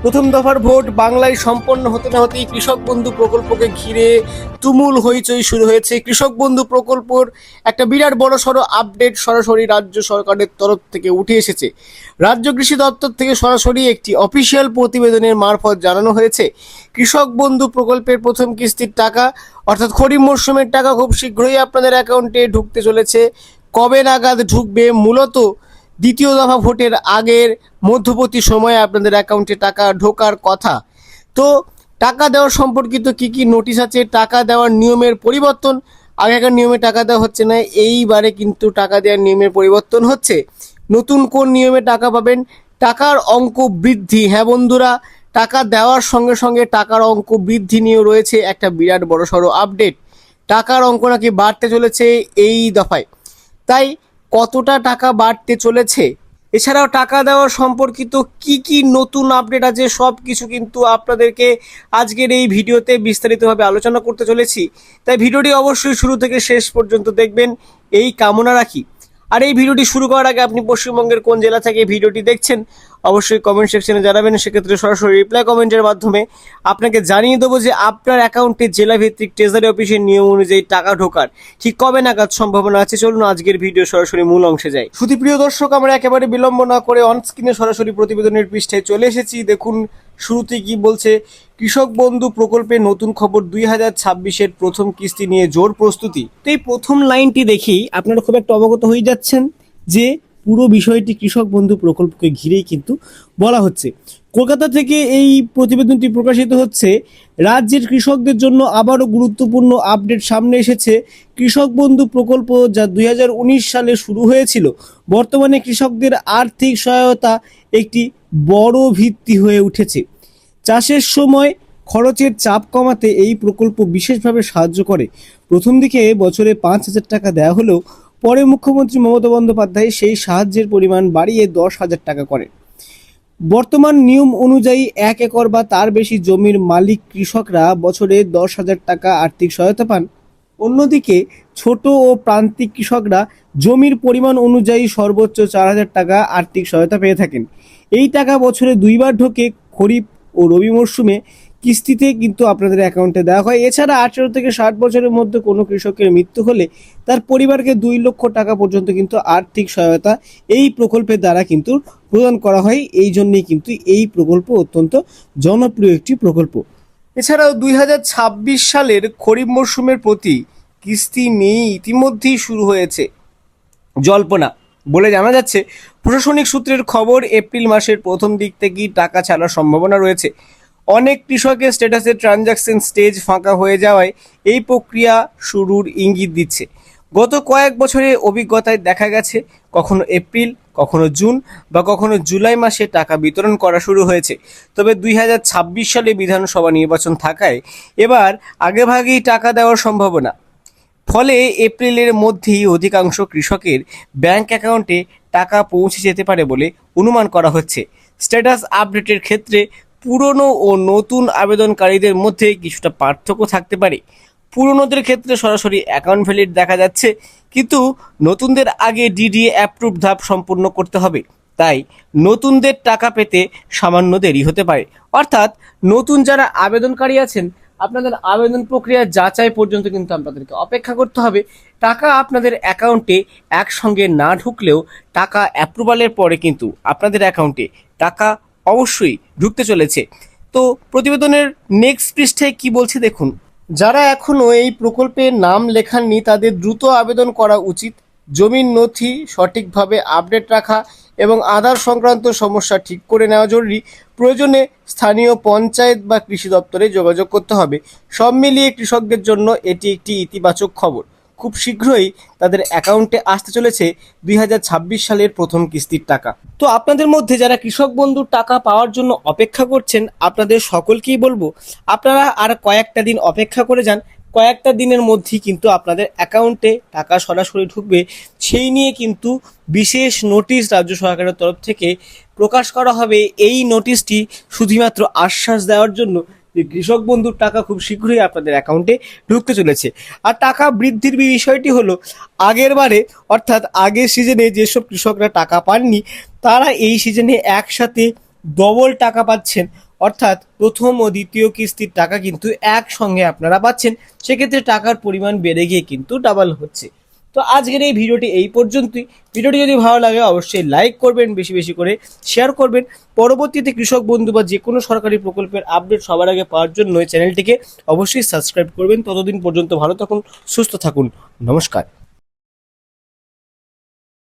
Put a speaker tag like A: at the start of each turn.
A: প্রথম দফার ভোট বাংলায় সম্পন্ন হতে না হতেই কৃষক বন্ধু প্রকল্পকে ঘিরে তুমুল হইচই শুরু হয়েছে। কৃষক বন্ধু প্রকল্পর একটা বিরাট বড় সড়ো আপডেট সরাসরি রাজ্য সরকারের তরফ থেকে উঠে এসেছে। রাজ্য কৃষি দপ্তর থেকে সরাসরি একটি অফিসিয়াল প্রতিবেদনের মারফত জানানো হয়েছে, কৃষক বন্ধু প্রকল্পের প্রথম কিস্তির টাকা অর্থাৎ খরিফ মরশুমের টাকা খুব শীঘ্রই আপনাদের অ্যাকাউন্টে ঢুকতে চলেছে। কবে নাগাদ ঢুকবে? মূলত দ্বিতীয় দফা ভোটের আগের মধ্যবর্তী সময়ে আপনাদের অ্যাকাউন্টে টাকা ঢোকার কথা। তো টাকা দেওয়ার সম্পর্কিত কি কি নোটিশ আছে, টাকা দেওয়ার নিয়মের পরিবর্তন, আগেকার নিয়মে টাকা দেওয়া হচ্ছে না, এইবারে কিন্তু টাকা দেওয়ার নিয়মের পরিবর্তন হচ্ছে। নতুন কোন নিয়মে টাকা পাবেন, টাকার অঙ্ক বৃদ্ধি। হ্যাঁ বন্ধুরা, টাকা দেওয়ার সঙ্গে সঙ্গে টাকার অঙ্ক বৃদ্ধি নিয়ে রয়েছে একটা বিরাট বড়সড় আপডেট। টাকার অঙ্ক নাকি বাড়তে চলেছে এই দফায়। তাই কতটা টাকা বাড়তে চলেছে, এছাড়াও টাকা দেওয়া সম্পর্কিত কি কি নতুন আপডেট আছে, সব কিছু কিন্তু আপনাদেরকে আজকের এই ভিডিওতে বিস্তারিতভাবে আলোচনা করতে চলেছি। তাই ভিডিওটি অবশ্যই শুরু থেকে শেষ পর্যন্ত দেখবেন এই কামনা রাখি। আর এই ভিডিওটি শুরু করার আগে আপনি পশ্চিমবঙ্গের কোন জেলা থেকে ভিডিওটি দেখছেন অবশ্যই কমেন্ট সেকশনে জানাবেন। সেক্ষেত্রে সরাসরি রিপ্লাই কমেন্টের মাধ্যমে আপনাকে জানিয়ে দেবো যে আপনার অ্যাকাউন্টে জেলাভিত্তিক ট্রেজারি অফিসের নিয়ম অনুযায়ী টাকা ঢোকার ঠিক কবে নাগাদ সম্ভাবনা আছে। চলুন আজকের ভিডিও সরাসরি মূল অংশে যাই। সুপ্রিয় দর্শক, আমরা একেবারে বিলম্ব না করে অনস্ক্রিনে সরাসরি প্রতিবেদনের পৃষ্ঠায় চলে এসেছি। দেখুন শুরুতে কি বলছে, কৃষক বন্ধু প্রকল্পে নতুন খবর, 2026-এর প্রথম কিস্তি নিয়ে জোর প্রস্তুতি। তো এই প্রথম লাইনটি দেখেই আপনারা খুব একটা অবগত হয়ে যাচ্ছেন যে পুরো বিষয়টি কৃষক বন্ধু প্রকল্পকে ঘিরেই কিন্তু বলা হচ্ছে। কলকাতা থেকে এই প্রতিবেদনটি প্রকাশিত হচ্ছে। রাজ্যের কৃষকদের জন্য আবারও গুরুত্বপূর্ণ আপডেট সামনে এসেছে। কৃষক বন্ধু প্রকল্প যা 2019 সালে শুরু হয়েছিল, বর্তমানে কৃষকদের আর্থিক সহায়তা একটি বড় ভিত্তি হয়ে উঠেছে। চাষের সময় খরচের চাপ কমাতে এই প্রকল্প বিশেষভাবে সাহায্য করে। প্রথম দিকে বছরে 5,000 টাকা দেওয়া হলেও পরে মুখ্যমন্ত্রী মমতা বন্দ্যোপাধ্যায় সেই সাহায্যের পরিমাণ বাড়িয়ে 10,000 টাকা করেন। বর্তমান নিয়ম অনুযায়ী 1 একর বা তার বেশি জমির মালিক কৃষকরা বছরে 10,000 টাকা আর্থিক সহায়তা পান। অন্যদিকে ছোট ও প্রান্তিক কৃষকরা জমির পরিমাণ অনুযায়ী সর্বোচ্চ 4,000 টাকা আর্থিক সহায়তা পেয়ে থাকেন। এই টাকা বছরে 2বার ঢোকে, খরিফ ও রবি মরশুমে কিস্তিতে কিন্তু আপনাদের অ্যাকাউন্টে দেওয়া হয়। এছাড়া 18 থেকে 60 বছরের মধ্যে কোনো কৃষকের মৃত্যু হলে তার পরিবারকে 2 লক্ষ টাকা পর্যন্ত কিন্তু আর্থিক সহায়তা এই প্রকল্পের দ্বারা কিন্তু প্রদান করা হয়। এই জন্যই কিন্তু এই প্রকল্প অত্যন্ত জনপ্রিয় একটি প্রকল্প। এছাড়াও 2026 সালের খরিফ মরশুমের প্রতি কিস্তি নিয়ে ইতিমধ্যেই শুরু হয়েছে জল্পনা বলে জানা যাচ্ছে। প্রশাসনিক সূত্রের খবর, এপ্রিল মাসের প্রথম দিক থেকেই টাকা ছাড়ার সম্ভাবনা রয়েছে। অনেক কৃষকের স্ট্যাটাসের ট্রানজাকশন স্টেজ ফাঁকা হয়ে যাওয়ায় এই প্রক্রিয়া শুরুর ইঙ্গিত দিচ্ছে। গত কয়েক বছরে অভিজ্ঞতায় দেখা গেছে কখনো এপ্রিল, কখনো জুন বা কখনো জুলাই মাসে টাকা বিতরণ করা শুরু হয়েছে। তবে 2026 সালে বিধানসভা নির্বাচন থাকায় এবার আগেভাগেই টাকা দেওয়ার সম্ভাবনা। ফলে এপ্রিলের মধ্যেই অধিকাংশ কৃষকের ব্যাংক অ্যাকাউন্টে টাকা পৌঁছে যেতে পারে বলে অনুমান করা হচ্ছে। স্ট্যাটাস আপডেটের ক্ষেত্রে পুরনো ও নতুন আবেদনকারীদের মধ্যে কিছুটা পার্থক্য থাকতে পারে। পুরনোদের ক্ষেত্রে সরাসরি অ্যাকাউন্ট ভ্যালিড দেখা যাচ্ছে, কিন্তু নতুনদের আগে ডিডিএ অ্যাপ্রুভ ধাপ সম্পূর্ণ করতে হবে। তাই নতুনদের টাকা পেতে সামান্য দেরি হতে পারে। অর্থাৎ নতুন যারা আবেদনকারী আছেন, আপনাদের আবেদন প্রক্রিয়া যাচাই পর্যন্ত কিন্তু আপনাদেরকে অপেক্ষা করতে হবে। টাকা আপনাদের অ্যাকাউন্টে একসঙ্গে না ঢুকলেও টাকা অ্যাপ্রুভালের পরে কিন্তু আপনাদের অ্যাকাউন্টে টাকা অবশ্যই ঢুকতে চলেছে। তো প্রতিবেদনের নেক্সট পৃষ্ঠায় কি বলছে দেখুন। যারা এখনও এই প্রকল্পে নাম লেখাননি তাদের দ্রুত আবেদন করা উচিত। জমির নথি সঠিকভাবে আপডেট রাখা এবং আধার সংক্রান্ত সমস্যা ঠিক করে নেওয়া জরুরি। প্রয়োজনে স্থানীয় পঞ্চায়েত বা কৃষি দপ্তরে যোগাযোগ করতে হবে। সব মিলিয়ে কৃষকদের জন্য এটি একটি ইতিবাচক খবর। খুব শীঘ্রই তাদের অ্যাকাউন্টে আসতে চলেছে 2026 সালের প্রথম কিস্তির টাকা। তো আপনাদের মধ্যে যারা কৃষক বন্ধুর টাকা পাওয়ার জন্য অপেক্ষা করছেন, আপনাদের সকলকেই বলবো আপনারা আর কয়েকটা দিন অপেক্ষা করে যান। কয়েকটা দিনের মধ্যেই কিন্তু আপনাদের অ্যাকাউন্টে টাকা সরাসরি ঢুকবে। সেই নিয়ে কিন্তু বিশেষ নোটিশ রাজ্য সরকারের তরফ থেকে প্রকাশ করা হবে। এই নোটিশটি শুধুমাত্র আশ্বাস দেওয়ার জন্য যে কৃষক বন্ধুর টাকা খুব শীঘ্রই আপনাদের অ্যাকাউন্টে ঢুকতে চলেছে। আর টাকা বৃদ্ধির বিষয়টি হলো, আগের বারে অর্থাৎ আগের সিজনে যেসব কৃষকরা টাকা পাননি তারা এই সিজনে একসাথে ডবল টাকা পাচ্ছেন। অর্থাৎ প্রথম ও দ্বিতীয় কিস্তির টাকা কিন্তু একসঙ্গে আপনারা পাচ্ছেন। সেক্ষেত্রে টাকার পরিমাণ বেড়ে গিয়ে কিন্তু ডাবল হচ্ছে। তো আজকের এই ভিডিওটি এই পর্যন্তই। ভিডিওটি যদি ভালো লাগে অবশ্যই লাইক করবেন, বেশি বেশি করে শেয়ার করবেন। পরবর্তীতে কৃষক বন্ধু বা যে কোনো সরকারি প্রকল্পের আপডেট সবার আগে পাওয়ার জন্য এই চ্যানেলটিকে অবশ্যই সাবস্ক্রাইব করবেন। ততদিন পর্যন্ত ভালো থাকুন, সুস্থ থাকুন, নমস্কার।